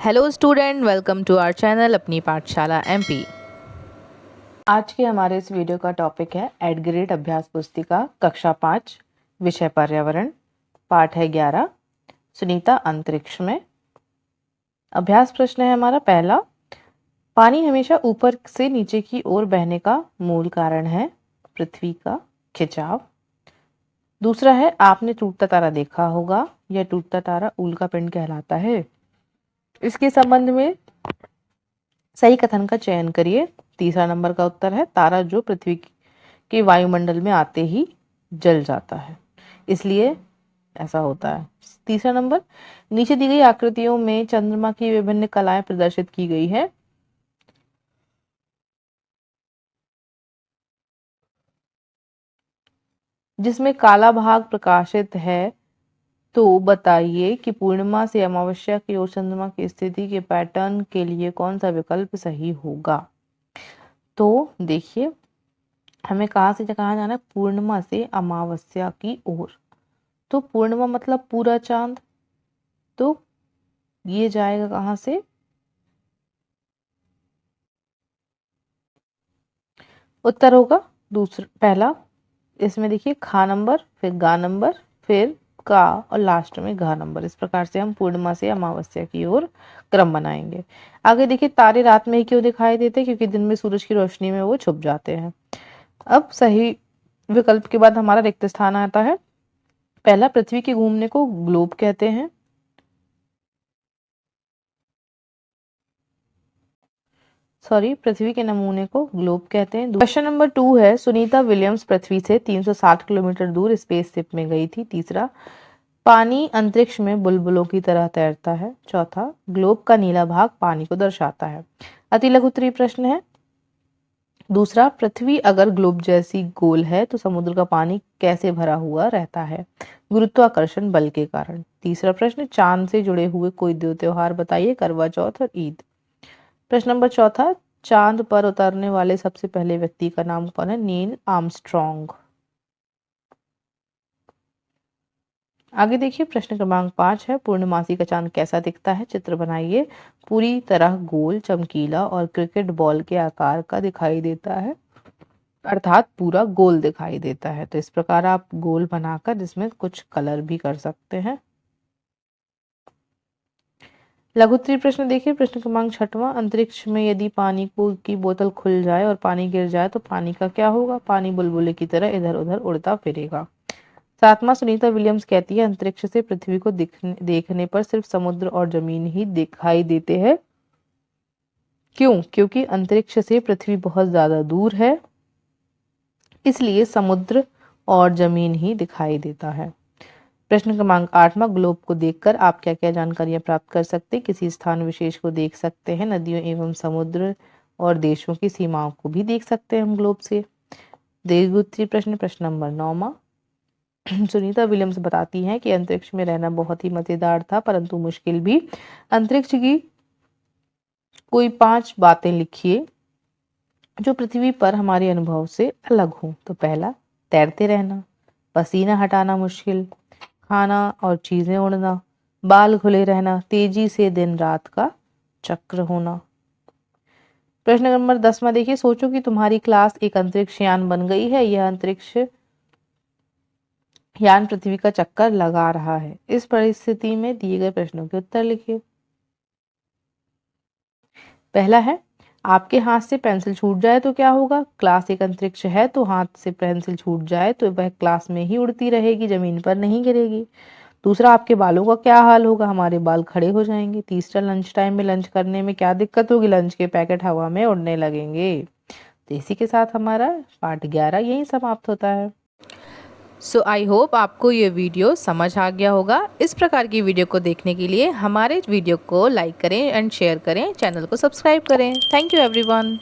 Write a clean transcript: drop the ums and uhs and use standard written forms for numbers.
Hello student, welcome to our channel अपनी पाठशाला MP. आज के हमारे इस वीडियो का टॉपिक है 8th ग्रेड अभ्यास पुस्तिका कक्षा 5 विषय पर्यावरण, पाठ है 11 सुनीता अंतरिक्ष में। अभ्यास प्रश्न है हमारा पहला, पानी हमेशा ऊपर से नीचे की ओर बहने का मूल कारण है पृथ्वी का खिंचाव। दूसरा है, आपने टूटता तारा देखा होगा, यह टूटता तारा उल्का पिंड कहलाता है। इसके संबंध में सही कथन का चयन करिए। तीसरा नंबर का उत्तर है, तारा जो पृथ्वी के वायुमंडल में आते ही जल जाता है, इसलिए ऐसा होता है। तीसरा नंबर, नीचे दी गई आकृतियों में चंद्रमा की विभिन्न कलाएं प्रदर्शित की गई है। जिसमें काला भाग प्रकाशित है, तो बताइए कि पूर्णिमा से अमावस्या की ओर चंद्रमा की स्थिति के पैटर्न के लिए कौन सा विकल्प सही होगा। तो देखिए, हमें कहाँ से कहाँ जाना है, पूर्णिमा से अमावस्या की ओर। तो पूर्णिमा मतलब पूरा चांद, तो ये जाएगा कहाँ से, उत्तर होगा दूसरा पहला। इसमें देखिए खा नंबर, फिर गा नंबर, फिर का और लास्ट में घा नंबर। इस प्रकार से हम पूर्णिमा से अमावस्या की ओर क्रम बनाएंगे। आगे देखिए, तारे रात में ही क्यों दिखाई देते हैं, क्योंकि दिन में सूरज की रोशनी में वो छुप जाते हैं। अब सही विकल्प के बाद हमारा रिक्त स्थान आता है। पहला, पृथ्वी के घूमने को ग्लोब कहते हैं। पृथ्वी के नमूने को ग्लोब कहते हैं। क्वेश्चन नंबर 2 है, सुनीता विलियम्स पृथ्वी से 360 किलोमीटर दूर स्पेसशिप में गई थी। तीसरा, पानी अंतरिक्ष में बुलबुलों की तरह तैरता है। चौथा, ग्लोब का नीला भाग पानी को दर्शाता है। अति लघु उत्तरीय प्रश्न है। दूसरा, पृथ्वी अगर ग्लोब जैसी गोल है तो समुद्र का पानी कैसे भरा हुआ रहता है, गुरुत्वाकर्षण बल के कारण। तीसरा प्रश्न, चांद से जुड़े हुए कोई दो त्योहार बताइए, करवा चौथ और ईद। प्रश्न नंबर चौथा, चांद पर उतरने वाले सबसे पहले व्यक्ति का नाम कौन है, नील आर्मस्ट्रॉन्ग। आगे देखिए, प्रश्न क्रमांक 5 है, पूर्णमासी का चांद कैसा दिखता है, चित्र बनाइए। पूरी तरह गोल, चमकीला और क्रिकेट बॉल के आकार का दिखाई देता है, अर्थात पूरा गोल दिखाई देता है। तो इस प्रकार आप गोल बनाकर इसमें कुछ कलर भी कर सकते हैं। लघु उत्तरीय प्रश्न देखिए, प्रश्न क्रमांक 6वां, अंतरिक्ष में यदि पानी की बोतल खुल जाए और पानी गिर जाए तो पानी का क्या होगा, पानी बुलबुले की तरह इधर उधर उड़ता फिरेगा। 7वां, सुनीता विलियम्स कहती है अंतरिक्ष से पृथ्वी को देखने पर सिर्फ समुद्र और जमीन ही दिखाई देते हैं। क्यों? क्योंकि अंतरिक्ष से पृथ्वी बहुत ज्यादा दूर है, इसलिए समुद्र और जमीन ही दिखाई देता है। प्रश्न क्रमांक 8वां, ग्लोब को देखकर आप क्या क्या जानकारियां प्राप्त कर सकते हैं, किसी स्थान विशेष को देख सकते हैं, नदियों एवं समुद्र और देशों की सीमाओं को भी देख सकते हैं हम ग्लोब से। दीर्घ प्रश्न, प्रश्न नंबर 9वां, सुनीता विलियम्स बताती हैं कि अंतरिक्ष में रहना बहुत ही मजेदार था परंतु मुश्किल भी। अंतरिक्ष की कोई 5 बातें लिखिए जो पृथ्वी पर हमारे अनुभव से अलग हो। तो पहला, तैरते रहना, पसीना हटाना मुश्किल, खाना और चीजें उड़ना, बाल खुले रहना, तेजी से दिन रात का चक्र होना। प्रश्न नंबर 10वां देखिए, सोचो कि तुम्हारी क्लास एक अंतरिक्ष यान बन गई है। यह अंतरिक्ष यान पृथ्वी का चक्कर लगा रहा है। इस परिस्थिति में दिए गए प्रश्नों के उत्तर लिखिए। पहला है, आपके हाथ से पेंसिल छूट जाए तो क्या होगा। क्लास एक अंतरिक्ष है, तो हाथ से पेंसिल छूट जाए तो वह क्लास में ही उड़ती रहेगी, जमीन पर नहीं गिरेगी। दूसरा, आपके बालों का क्या हाल होगा, हमारे बाल खड़े हो जाएंगे। तीसरा, लंच टाइम में लंच करने में क्या दिक्कत होगी, लंच के पैकेट हवा में उड़ने लगेंगे। तो इसी के साथ हमारा पाठ 11 यही समाप्त होता है। सो आई होप आपको ये वीडियो समझ आ गया होगा। इस प्रकार की वीडियो को देखने के लिए हमारे वीडियो को लाइक करें एंड शेयर करें, चैनल को सब्सक्राइब करें। Thank you everyone.